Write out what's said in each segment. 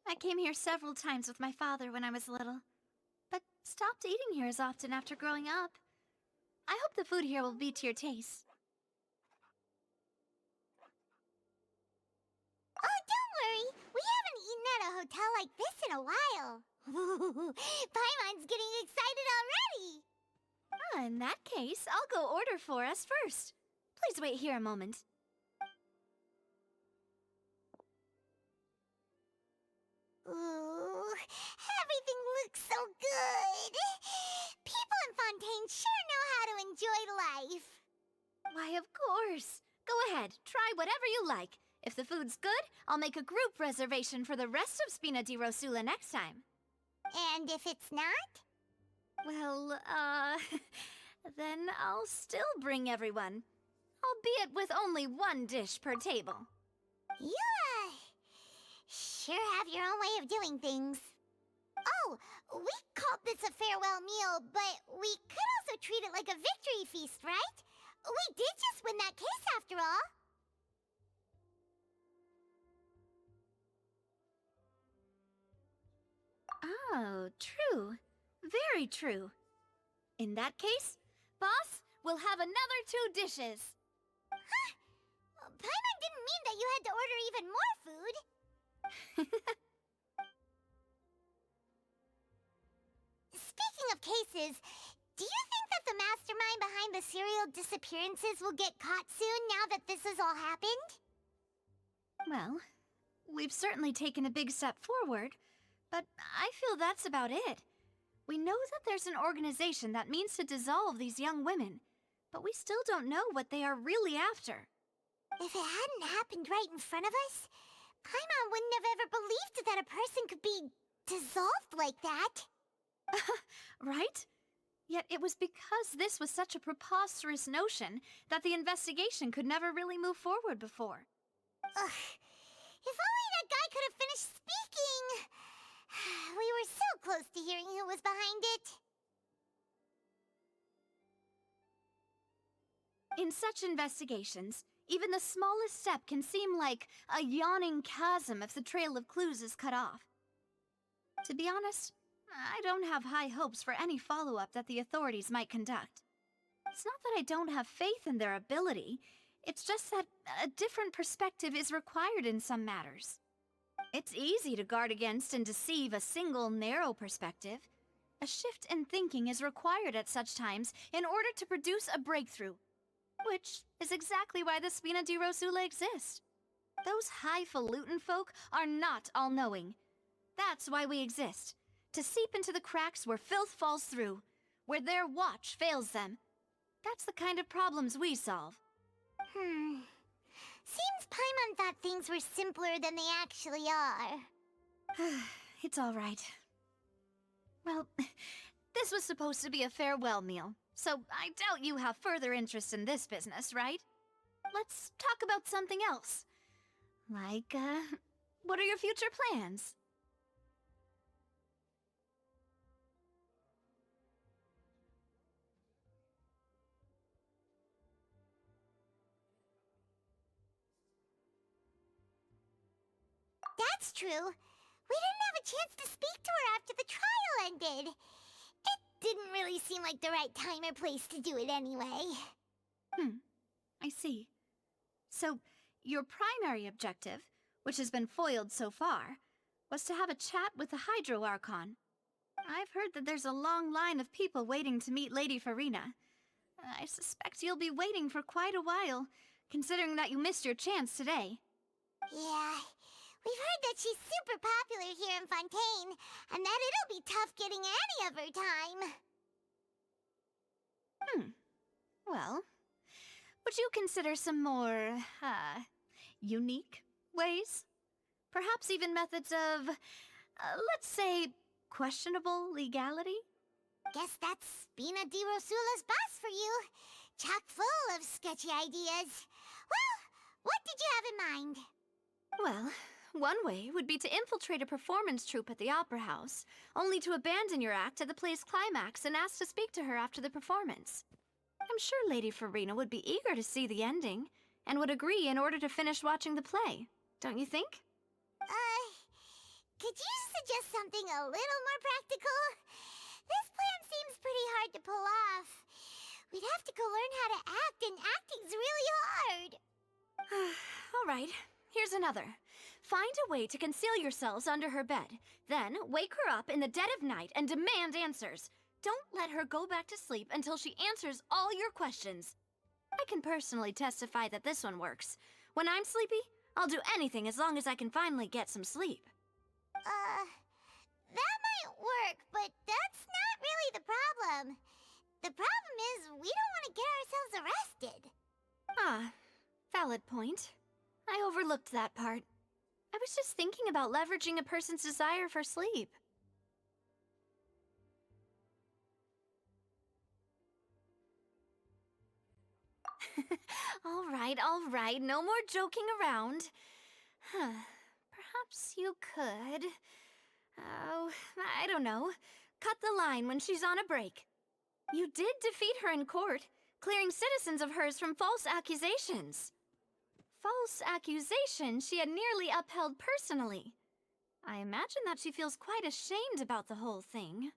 I came here several times with my father when I was little, but stopped eating here as often after growing up. I hope the food here will be to your taste. Oh, don't worry. We haven't eaten at a hotel like this in a while. Paimon's getting excited already. In that case, I'll go order for us first. Please wait here a moment. Ooh, everything looks so good. People in Fontaine sure know how to enjoy life. Why, of course. Go ahead, try whatever you like. If the food's good, I'll make a group reservation for the rest of Spina di Rosula next time. And if it's not? Well, then I'll still bring everyone. Albeit with only one dish per table. You, sure have your own way of doing things. Oh, we called this a farewell meal, but we could also treat it like a victory feast, right? We did just win that case after all. Oh, true. Very true. In that case, boss, we'll have another 2 dishes. Huh? Paimon didn't mean that you had to order even more food. Speaking of cases, do you think that the mastermind behind the serial disappearances will get caught soon now that this has all happened? Well, we've certainly taken a big step forward, but I feel that's about it. We know that there's an organization that means to dissolve these young women, but we still don't know what they are really after. If it hadn't happened right in front of us, Paimon wouldn't have ever believed that a person could be dissolved like that. Right? Yet it was because this was such a preposterous notion that the investigation could never really move forward before. Ugh. If only that guy could have finished speaking! We were so close to hearing who was behind it. In such investigations, even the smallest step can seem like a yawning chasm if the trail of clues is cut off. To be honest, I don't have high hopes for any follow-up that the authorities might conduct. It's not that I don't have faith in their ability, it's just that a different perspective is required in some matters. It's easy to guard against and deceive a single narrow perspective. A shift in thinking is required at such times in order to produce a breakthrough, which is exactly why the Spina di Rosula exist. Those highfalutin folk are not all-knowing. That's why we exist, to seep into the cracks where filth falls through, where their watch fails them. That's the kind of problems we solve. Seems Paimon thought things were simpler than they actually are. It's all right. Well, this was supposed to be a farewell meal, so I doubt you have further interest in this business, right? Let's talk about something else. Like, what are your future plans? That's true. We didn't have a chance to speak to her after the trial ended. It didn't really seem like the right time or place to do it anyway. I see. So, your primary objective, which has been foiled so far, was to have a chat with the Hydro Archon. I've heard that there's a long line of people waiting to meet Lady Farina. I suspect you'll be waiting for quite a while, considering that you missed your chance today. Yeah, we've heard that she's super popular here in Fontaine, and that it'll be tough getting any of her time. Well, would you consider some more, unique ways? Perhaps even methods of, let's say, questionable legality? Guess that's Spina di Rosula's boss for you. Chock full of sketchy ideas. Well, what did you have in mind? Well, one way would be to infiltrate a performance troupe at the Opera House, only to abandon your act at the play's climax and ask to speak to her after the performance. I'm sure Lady Farina would be eager to see the ending, and would agree in order to finish watching the play, don't you think? Could you suggest something a little more practical? This plan seems pretty hard to pull off. We'd have to go learn how to act, and acting's really hard. All right, here's another. Find a way to conceal yourselves under her bed. Then wake her up in the dead of night and demand answers. Don't let her go back to sleep until she answers all your questions. I can personally testify that this one works. When I'm sleepy, I'll do anything as long as I can finally get some sleep. That might work, but that's not really the problem. The problem is we don't want to get ourselves arrested. Ah, valid point. I overlooked that part. I was just thinking about leveraging a person's desire for sleep. All right, no more joking around. Perhaps you could... Oh, I don't know. Cut the line when she's on a break. You did defeat her in court, clearing citizens of hers from false accusations. False accusations she had nearly upheld personally. I imagine that she feels quite ashamed about the whole thing.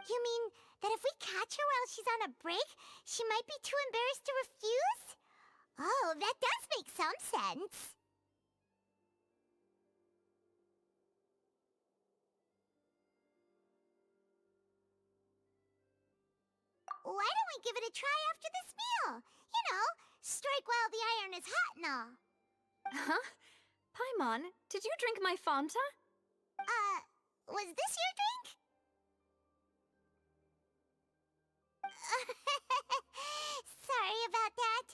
You mean that if we catch her while she's on a break, she might be too embarrassed to refuse? Oh, that does make some sense. Why don't we give it a try after this meal? You know, strike while the iron is hot and all. Huh? Paimon, did you drink my Fanta? Was this your drink? Sorry about that.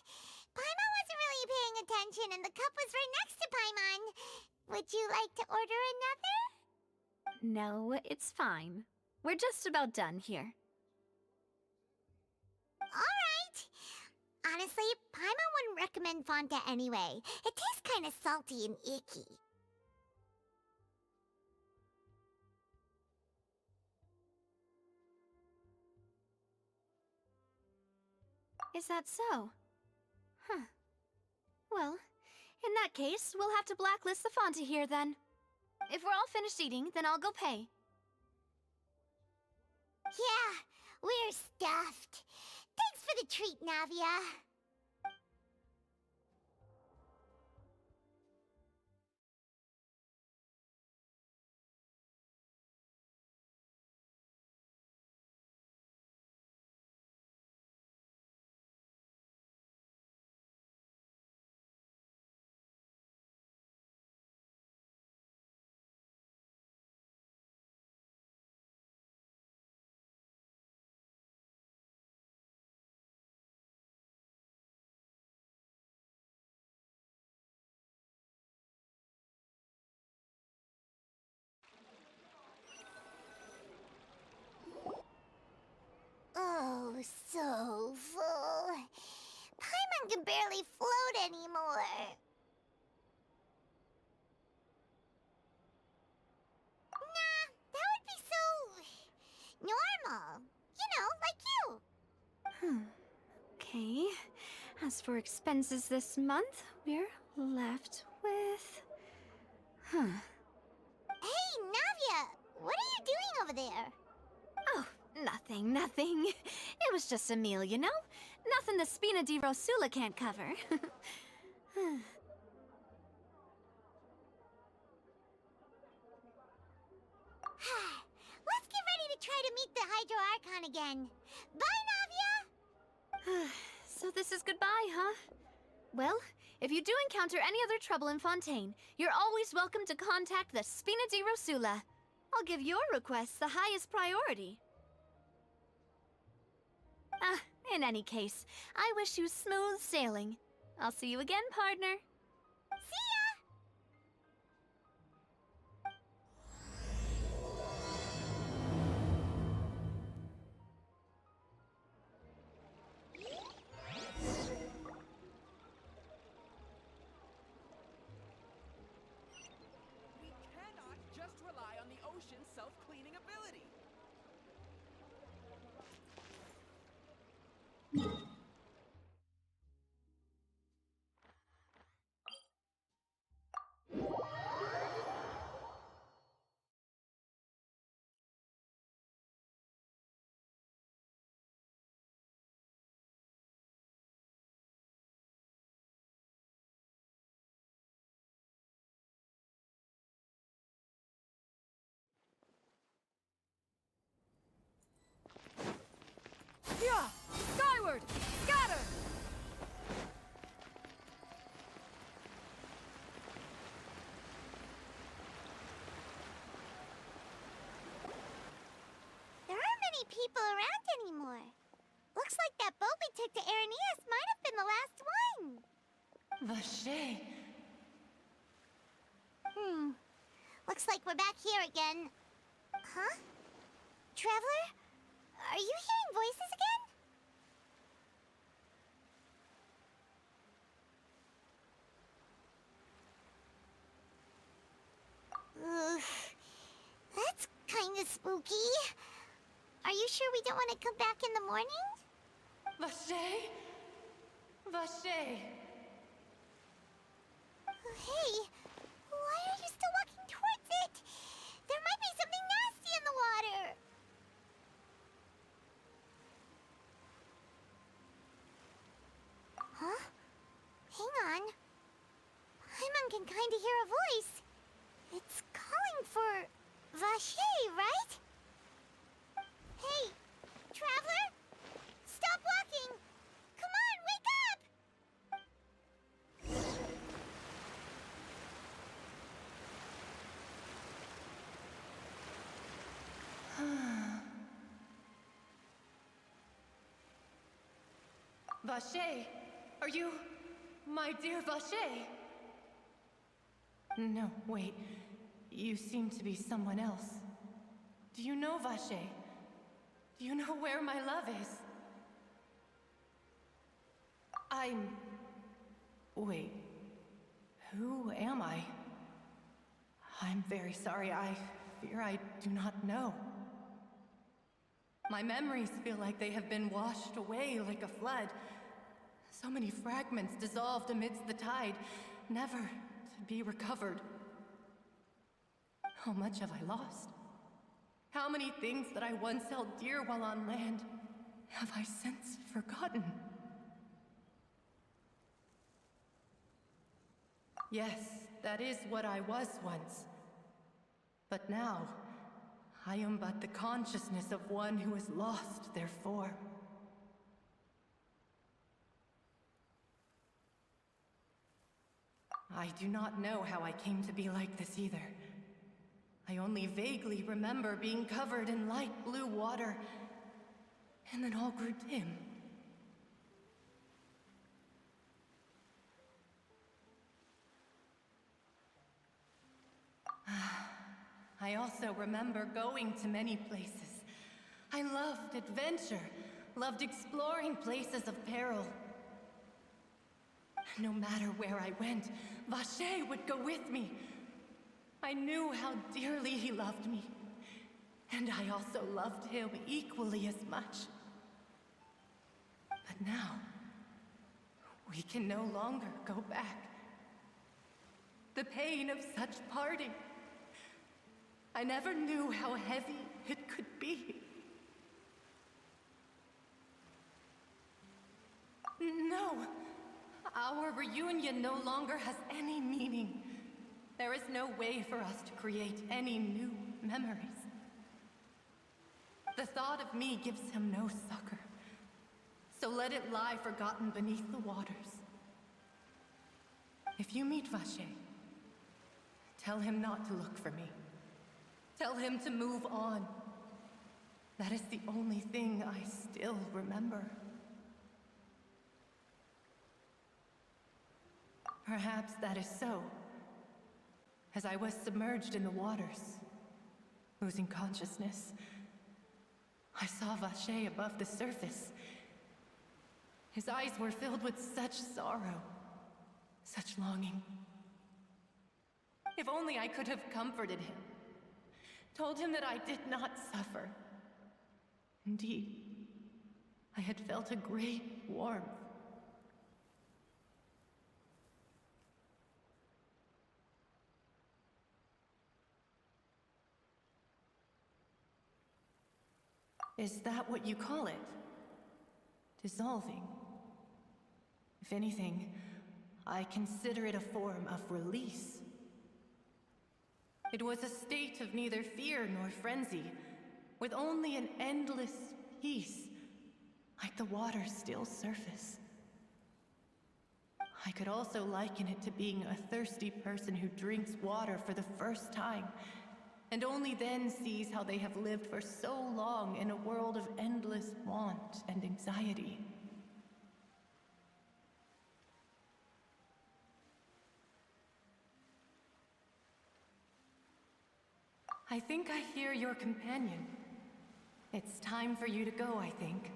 Paimon wasn't really paying attention and the cup was right next to Paimon. Would you like to order another? No, it's fine. We're just about done here. Alright. Honestly, Paimon wouldn't recommend Fanta anyway. It tastes kinda salty and icky. Is that so? Huh. Well, in that case, we'll have to blacklist the Fanta here then. If we're all finished eating, then I'll go pay. Yeah, we're stuffed. Thanks for the treat, Navia. Oh, so full. Paimon can barely float anymore. Nah, that would be so... normal. You know, like you. Okay. As for expenses this month, we're left with... Hey, Navia! What are you doing over there? Oh, nothing. It was just a meal, you know? Nothing the Spina di Rosula can't cover. Let's get ready to try to meet the Hydro Archon again. Bye, Navia! So this is goodbye, huh? Well, if you do encounter any other trouble in Fontaine, you're always welcome to contact the Spina di Rosula. I'll give your requests the highest priority. In any case, I wish you smooth sailing. I'll see you again, partner. See ya! We cannot just rely on the ocean's self-cleaning ability. Onward! Scatter! There aren't many people around anymore. Looks like that boat we took to Araneas might have been the last one. Vache. Looks like we're back here again. Huh? Traveler? Are you hearing voices again? Ugh. That's kinda spooky. Are you sure we don't want to come back in the morning? Vache? Vache. Hey, why are you still walking towards it? There might be something nasty in the water. Huh? Hang on. Paimon can kinda hear a voice. It's calling for Vache, right? Hey, traveler? Stop walking! Come on, wake up! Vache, are you my dear Vache? No, wait. You seem to be someone else. Do you know Vache? Do you know where my love is? Wait. Who am I? I'm very sorry. I fear I do not know. My memories feel like they have been washed away like a flood. So many fragments dissolved amidst the tide, never to be recovered. How much have I lost? How many things that I once held dear while on land have I since forgotten? Yes, that is what I was once. But now, I am but the consciousness of one who has lost their form. I do not know how I came to be like this either. I only vaguely remember being covered in light blue water, and then all grew dim. I also remember going to many places. I loved adventure, loved exploring places of peril. No matter where I went, Vache would go with me. I knew how dearly he loved me, and I also loved him equally as much. But now, we can no longer go back. The pain of such parting, I never knew how heavy it could be. No, our reunion no longer has any meaning. There is no way for us to create any new memories. The thought of me gives him no succor, so let it lie forgotten beneath the waters. If you meet Vache, tell him not to look for me. Tell him to move on. That is the only thing I still remember. Perhaps that is so. As I was submerged in the waters, losing consciousness, I saw Vache above the surface. His eyes were filled with such sorrow, such longing. If only I could have comforted him, told him that I did not suffer. Indeed, I had felt a great warmth. Is that what you call it? Dissolving? If anything, I consider it a form of release. It was a state of neither fear nor frenzy, with only an endless peace, like the water's still surface. I could also liken it to being a thirsty person who drinks water for the first time, and only then sees how they have lived for so long in a world of endless want and anxiety. I think I hear your companion. It's time for you to go, I think.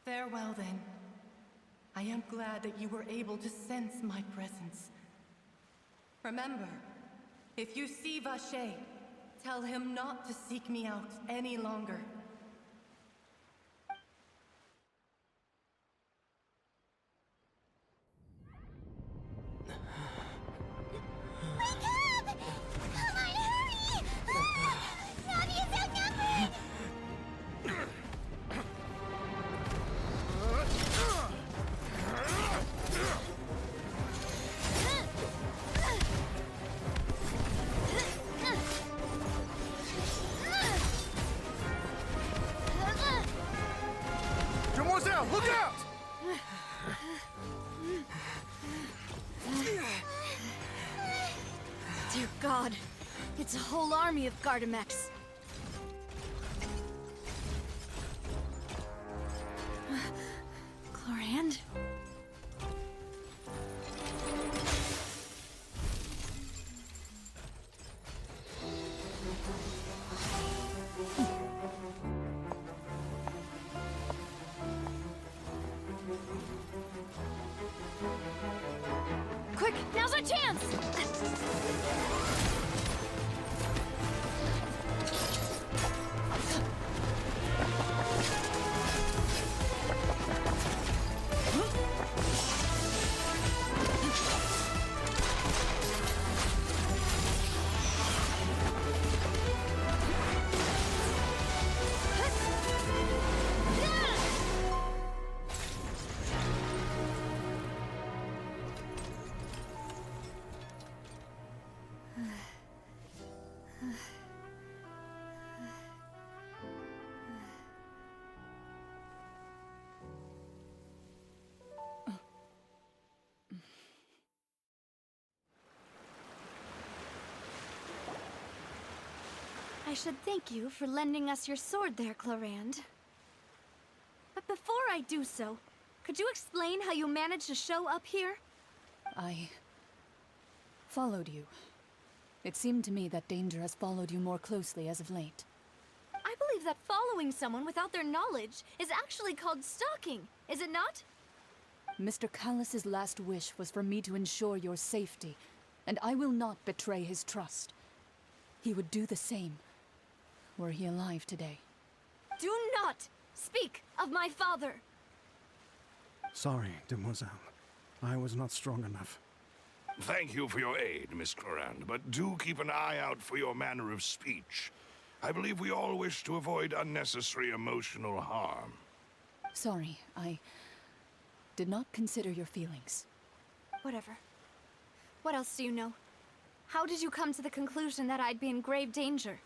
Farewell, then. I am glad that you were able to sense my presence. Remember, if you see Vache, tell him not to seek me out any longer. Wake up! Come on, hurry! Navi is outnumbered! Demoiselle, look out! Dear God, it's a whole army of Gardamex. Chlorand? Quick, now's our chance! I should thank you for lending us your sword there, Chlorand. But before I do so, could you explain how you managed to show up here? I followed you. It seemed to me that danger has followed you more closely as of late. I believe that following someone without their knowledge is actually called stalking, is it not? Mr. Callus's last wish was for me to ensure your safety, and I will not betray his trust. He would do the same, were he alive today. Do not speak of my father! Sorry, Demoiselle. I was not strong enough. Thank you for your aid, Miss Clorand, but do keep an eye out for your manner of speech. I believe we all wish to avoid unnecessary emotional harm. Sorry, I did not consider your feelings. Whatever. What else do you know? How did you come to the conclusion that I'd be in grave danger?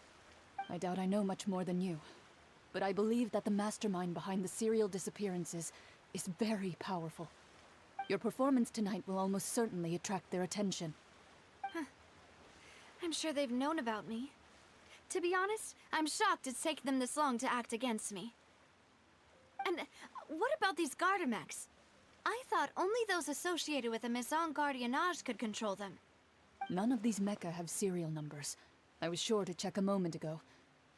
I doubt I know much more than you, but I believe that the mastermind behind the serial disappearances is very powerful. Your performance tonight will almost certainly attract their attention. I'm sure they've known about me. To be honest, I'm shocked it's taken them this long to act against me. And what about these Gardamex? I thought only those associated with the Maison Gardiennage could control them. None of these mecha have serial numbers. I was sure to check a moment ago.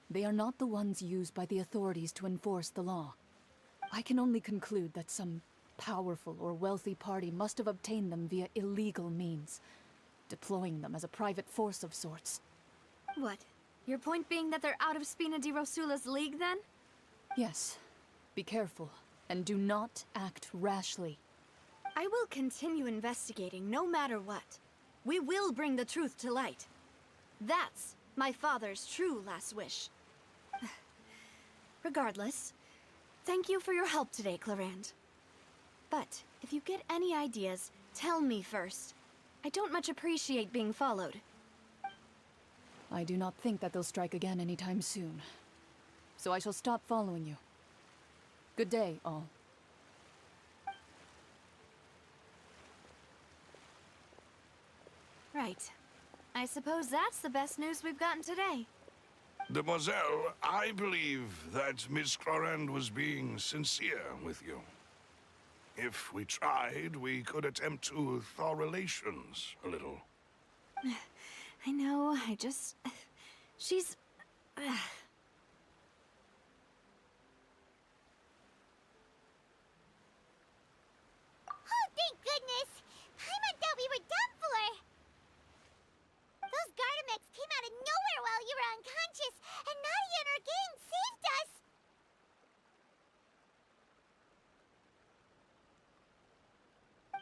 They are not the ones used by the authorities to enforce the law. I can only conclude that some powerful or wealthy party must have obtained them via illegal means, deploying them as a private force of sorts. What? Your point being that they're out of Spina di Rosula's league, then? Yes. Be careful, and do not act rashly. I will continue investigating no matter what. We will bring the truth to light. That's my father's true last wish. Regardless, thank you for your help today, Clorand. But if you get any ideas, tell me first. I don't much appreciate being followed. I do not think that they'll strike again anytime soon. So I shall stop following you. Good day, all. Right. I suppose that's the best news we've gotten today. Demoiselle, I believe that Miss Clorand was being sincere with you. If we tried, we could attempt to thaw relations a little. I know, I just... She's... Oh, thank goodness! Paimon thought we were done for! Those Gardamex came out of nowhere while you were unconscious, and Nadia and her gang saved us!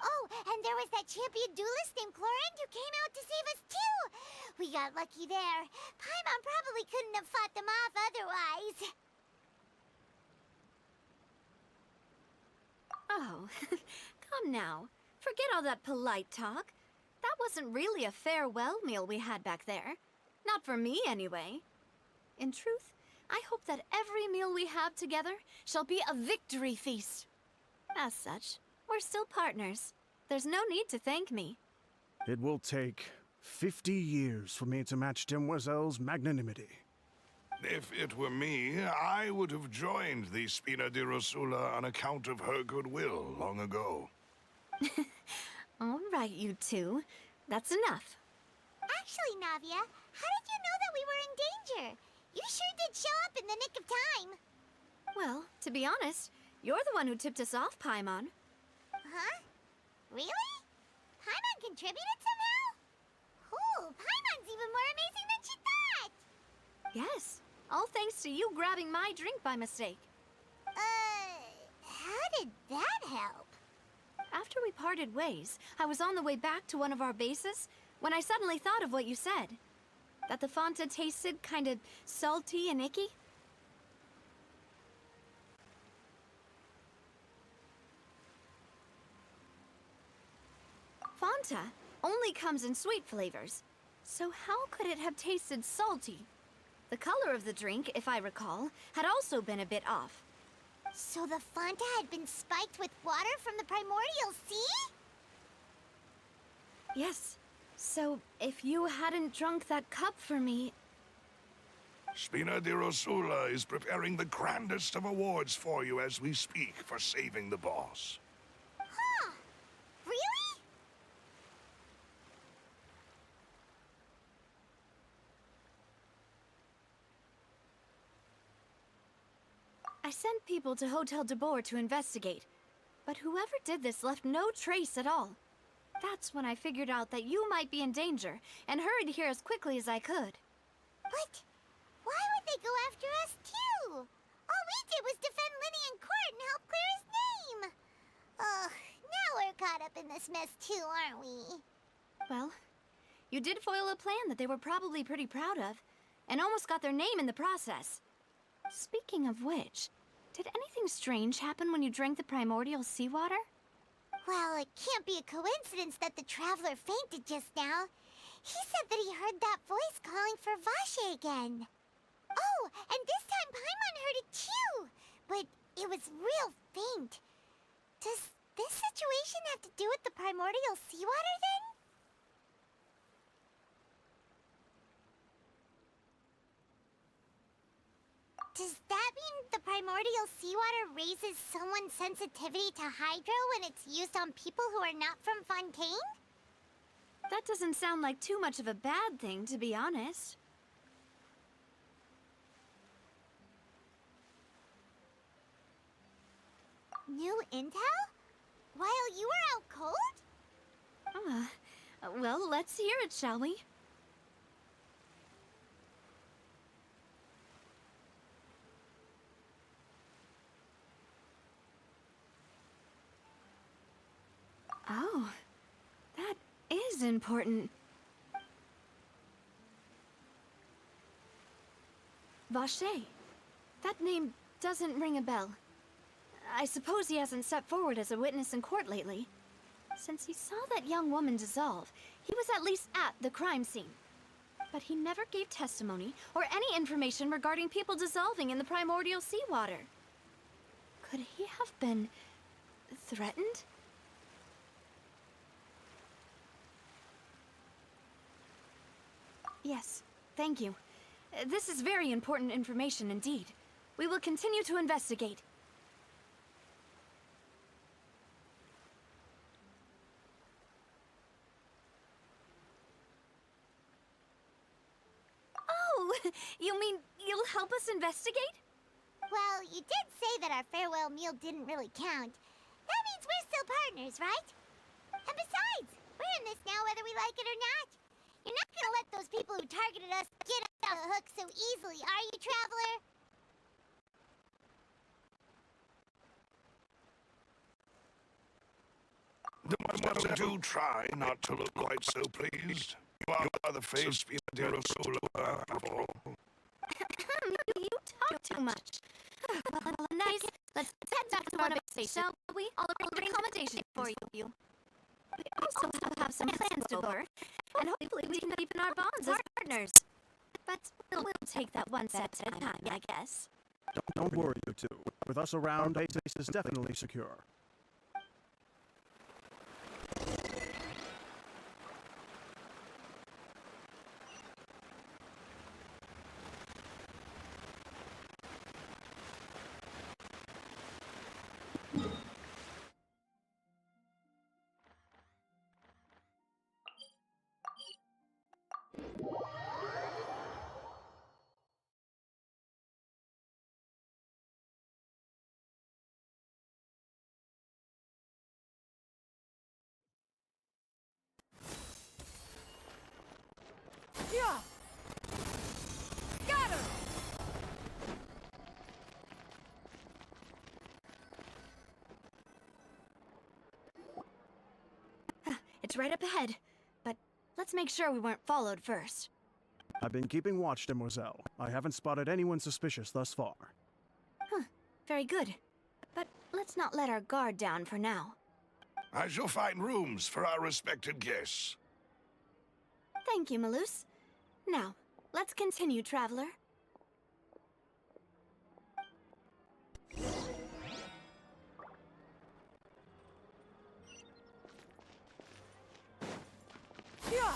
Oh, and there was that champion duelist named Clorand who came out to save us too! We got lucky there. Paimon probably couldn't have fought them off otherwise. Oh, come now. Forget all that polite talk. That wasn't really a farewell meal we had back there. Not for me, anyway. In truth, I hope that every meal we have together shall be a victory feast. As such, we're still partners. There's no need to thank me. It will take 50 years for me to match Demoiselle's magnanimity. If it were me, I would have joined the Spina di Rosula on account of her goodwill long ago. All right, you two. That's enough. Actually, Navia, how did you know that we were in danger? You sure did show up in the nick of time. Well, to be honest, you're the one who tipped us off, Paimon. Huh? Really? Paimon contributed somehow? Ooh, Paimon's even more amazing than she thought! Yes, all thanks to you grabbing my drink by mistake. How did that help? After we parted ways, I was on the way back to one of our bases when I suddenly thought of what you said. That the Fanta tasted kind of salty and icky. Fanta only comes in sweet flavors, so how could it have tasted salty? The color of the drink, if I recall, had also been a bit off. So the Fanta had been spiked with water from the primordial sea? Yes. So, if you hadn't drunk that cup for me... Spina di Rosula is preparing the grandest of awards for you as we speak for saving the boss. Huh. Really? I sent people to Hotel de Boer to investigate, but whoever did this left no trace at all. That's when I figured out that you might be in danger, and hurried here as quickly as I could. But why would they go after us too? All we did was defend Linny in court and help clear his name. Ugh, now we're caught up in this mess too, aren't we? Well, you did foil a plan that they were probably pretty proud of, and almost got their name in the process. Speaking of which, did anything strange happen when you drank the primordial seawater? Well, it can't be a coincidence that the traveler fainted just now. He said that he heard that voice calling for Vache again. Oh, and this time Paimon heard it too, but it was real faint. Does this situation have to do with the primordial seawater then? Does that mean the primordial seawater raises someone's sensitivity to hydro when it's used on people who are not from Fontaine? That doesn't sound like too much of a bad thing, to be honest. New intel? While you were out cold? Well, let's hear it, shall we? Oh, that is important. Vache. That name doesn't ring a bell. I suppose he hasn't stepped forward as a witness in court lately. Since he saw that young woman dissolve, he was at least at the crime scene. But he never gave testimony or any information regarding people dissolving in the primordial seawater. Could he have been threatened? Yes, thank you. This is very important information indeed. We will continue to investigate. Oh, you mean you'll help us investigate? Well, you did say that our farewell meal didn't really count. That means we're still partners, right? And besides, we're in this now whether we like it or not. You're not gonna let those people who targeted us get off the hook so easily, are you, Traveler? Do try not to look quite so pleased. You are the face of the Rosula, after all. You talk too much. Well, nice. Let's head back to our base, shall we? I'll arrange accommodation for you. We also have some plans to go, and hopefully we can deepen our bonds as partners. But we'll take that one step at a time, I guess. Don't worry, you two. With us around, base is definitely secure. Yeah! Got him! It's right up ahead, but let's make sure we weren't followed first. I've been keeping watch, Demoiselle. I haven't spotted anyone suspicious thus far. Very good. But let's not let our guard down for now. I shall find rooms for our respected guests. Thank you, Malus. Now, let's continue, Traveler. Yeah!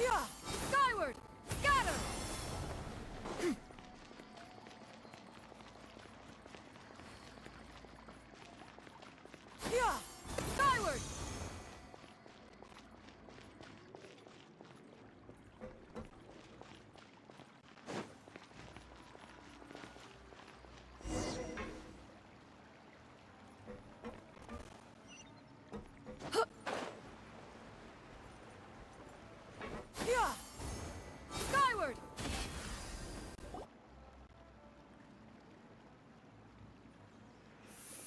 Yeah! Skyward! Scatter! Yeah! Skyward! Yeah! Skyward!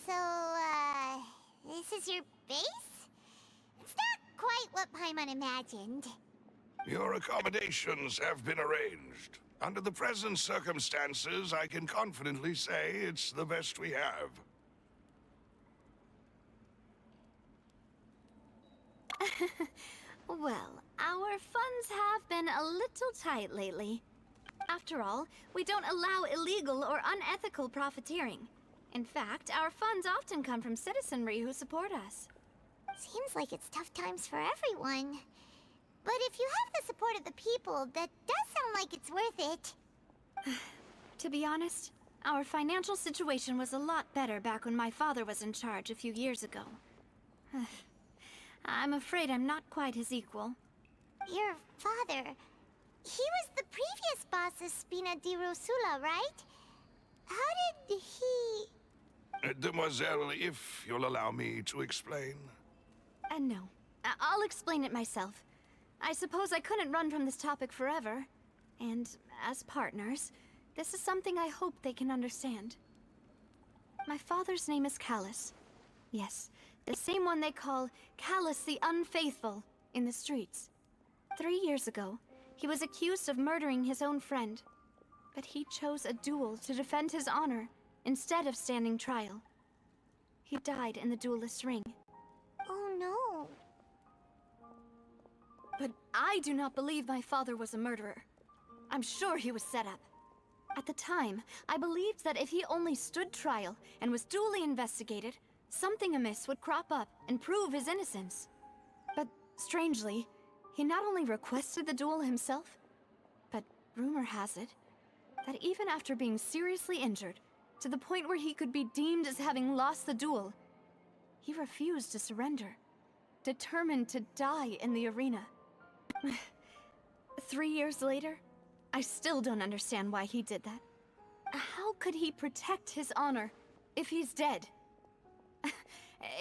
So, this is your base? It's not quite what Paimon imagined. Your accommodations have been arranged. Under the present circumstances, I can confidently say it's the best we have. Well, our funds have been a little tight lately. After all, we don't allow illegal or unethical profiteering. In fact, our funds often come from citizenry who support us. Seems like it's tough times for everyone. But if you have the support of the people, that does sound like it's worth it. To be honest, our financial situation was a lot better back when my father was in charge a few years ago. I'm afraid I'm not quite his equal. Your father, he was the previous boss of Spina di Rosula, right? How did he... Demoiselle, if you'll allow me to explain. No. I'll explain it myself. I suppose I couldn't run from this topic forever. And as partners, this is something I hope they can understand. My father's name is Callus. Yes, the same one they call Callus the Unfaithful in the streets. 3 years ago, he was accused of murdering his own friend. But he chose a duel to defend his honor instead of standing trial. He died in the duelist's ring. Oh no. But I do not believe my father was a murderer. I'm sure he was set up. At the time, I believed that if he only stood trial and was duly investigated, something amiss would crop up and prove his innocence. But strangely, he not only requested the duel himself, but rumor has it that even after being seriously injured, to the point where he could be deemed as having lost the duel, he refused to surrender, determined to die in the arena. 3 years later, I still don't understand why he did that. How could he protect his honor if he's dead?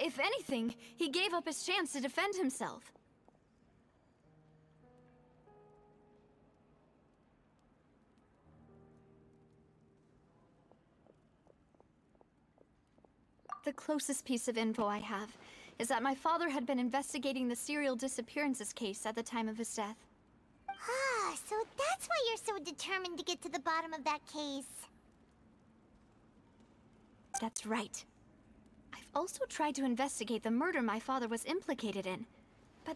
If anything, he gave up his chance to defend himself. The closest piece of info I have is that my father had been investigating the serial disappearances case at the time of his death. Ah, so that's why you're so determined to get to the bottom of that case. That's right. I've also tried to investigate the murder my father was implicated in, but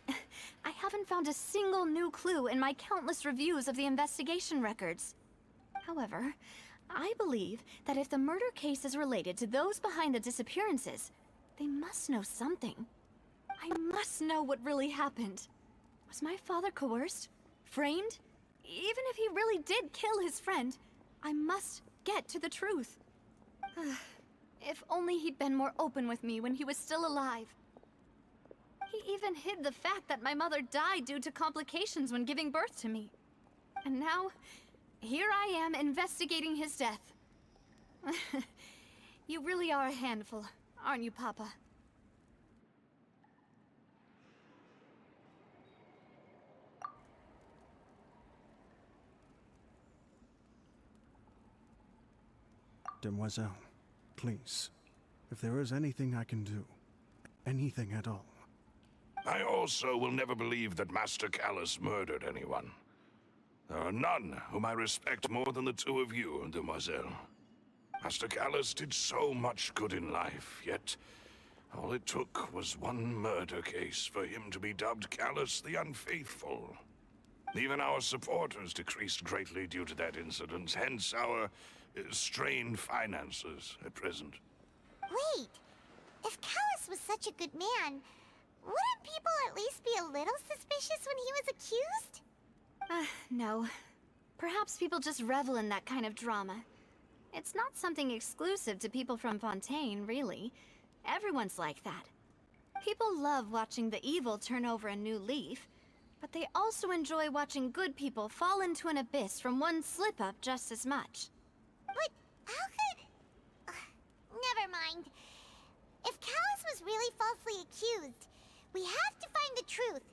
I haven't found a single new clue in my countless reviews of the investigation records. However, I believe that if the murder case is related to those behind the disappearances, they must know something. I must know what really happened. Was my father coerced? Framed? Even if he really did kill his friend, I must get to the truth. If only he'd been more open with me when he was still alive. He even hid the fact that my mother died due to complications when giving birth to me. And now, here I am investigating his death. You really are a handful, aren't you, Papa? Demoiselle, please, if there is anything I can do, anything at all. I also will never believe that Master Callus murdered anyone. There are none whom I respect more than the two of you, Demoiselle. Master Callus did so much good in life, yet all it took was one murder case for him to be dubbed Callus the Unfaithful. Even our supporters decreased greatly due to that incident, hence our strained finances at present. Wait, if Callus was such a good man, wouldn't people at least be a little suspicious when he was accused? No. Perhaps people just revel in that kind of drama. It's not something exclusive to people from Fontaine, really. Everyone's like that. People love watching the evil turn over a new leaf, but they also enjoy watching good people fall into an abyss from one slip-up just as much. But how could... never mind. If Callus was really falsely accused, we have to find the truth.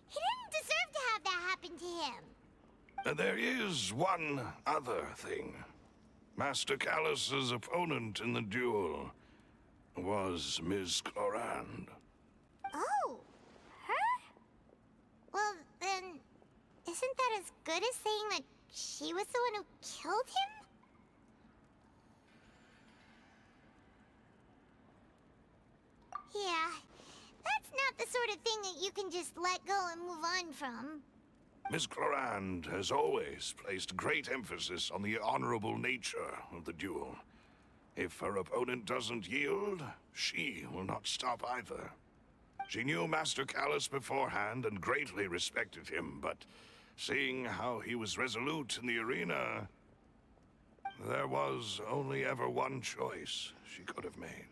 He didn't deserve to have that happen to him. There is one other thing. Master Callus's opponent in the duel was Ms. Clorand. Oh, her? Well, then, isn't that as good as saying that she was the one who killed him? Yeah, that's not the sort of thing that you can just let go and move on from. Ms. Clorand has always placed great emphasis on the honorable nature of the duel. If her opponent doesn't yield, she will not stop either. She knew Master Callus beforehand and greatly respected him, but seeing how he was resolute in the arena, there was only ever one choice she could have made.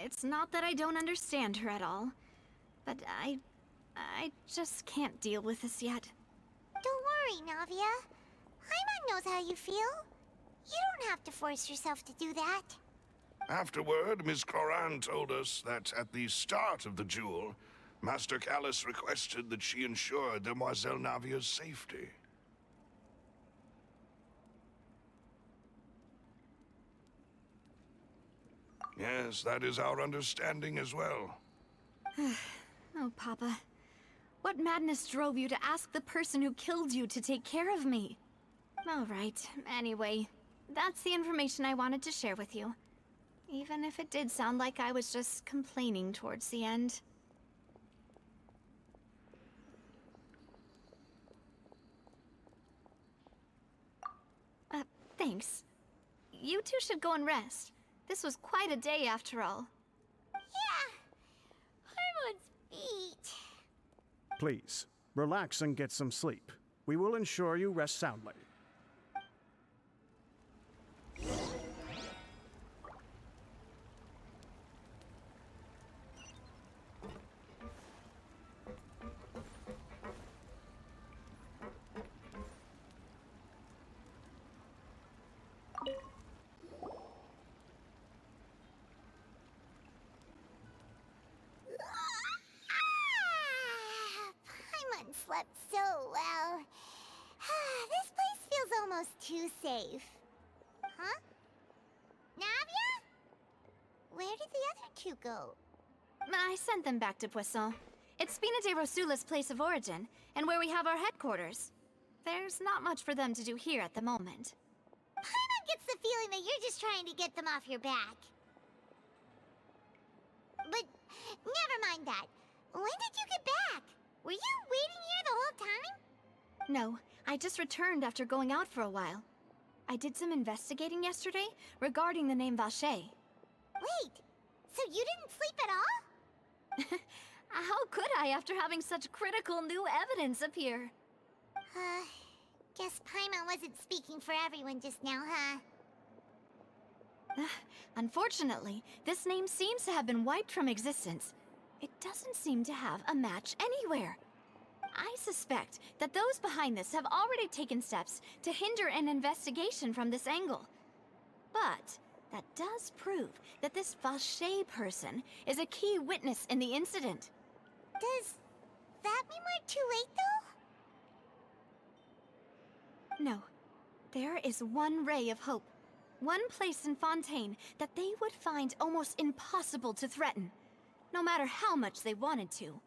It's not that I don't understand her at all, but I just can't deal with this yet. Don't worry, Navia. Paimon knows how you feel. You don't have to force yourself to do that. Afterward, Ms. Clorand told us that at the start of the duel, Master Callus requested that she ensure Demoiselle Navia's safety. Yes, that is our understanding as well. Oh, Papa. What madness drove you to ask the person who killed you to take care of me? All right, anyway, that's the information I wanted to share with you. Even if it did sound like I was just complaining towards the end. Thanks. You two should go and rest. This was quite a day after all. Yeah. Harmon's beat. Please, relax and get some sleep. We will ensure you rest soundly. Paimon slept so well. This place feels almost too safe. Huh? Navia? Where did the other two go? I sent them back to Poisson. It's Spina de Rosula's place of origin, and where we have our headquarters. There's not much for them to do here at the moment. Paimon gets the feeling that you're just trying to get them off your back. But never mind that. When did you get back? Were you waiting here the whole time? No, I just returned after going out for a while. I did some investigating yesterday regarding the name Vache. Wait, so you didn't sleep at all? How could I after having such critical new evidence appear? Guess Paimon wasn't speaking for everyone just now, huh? Unfortunately, this name seems to have been wiped from existence. It doesn't seem to have a match anywhere. I suspect that those behind this have already taken steps to hinder an investigation from this angle. But that does prove that this Vache person is a key witness in the incident. Does that mean we're too late, though? No. There is one ray of hope. One place in Fontaine that they would find almost impossible to threaten, no matter how much they wanted to.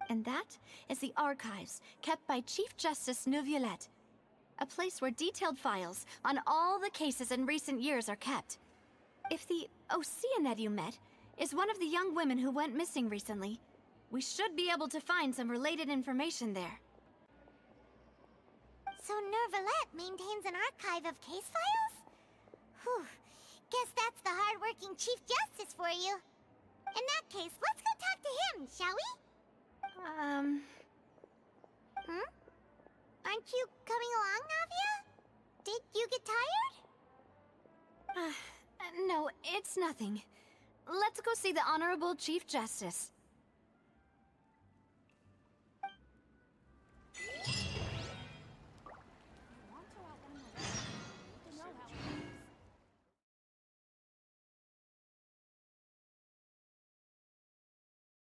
And that is the archives kept by Chief Justice Neuvillette, a place where detailed files on all the cases in recent years are kept. If the Oceanid you met is one of the young women who went missing recently, we should be able to find some related information there. So Neuvillette maintains an archive of case files? Whew. Guess that's the hard-working Chief Justice for you. In that case, let's go talk to him, shall we? Aren't you coming along, Navia? Did you get tired? No, it's nothing. Let's go see the Honorable Chief Justice.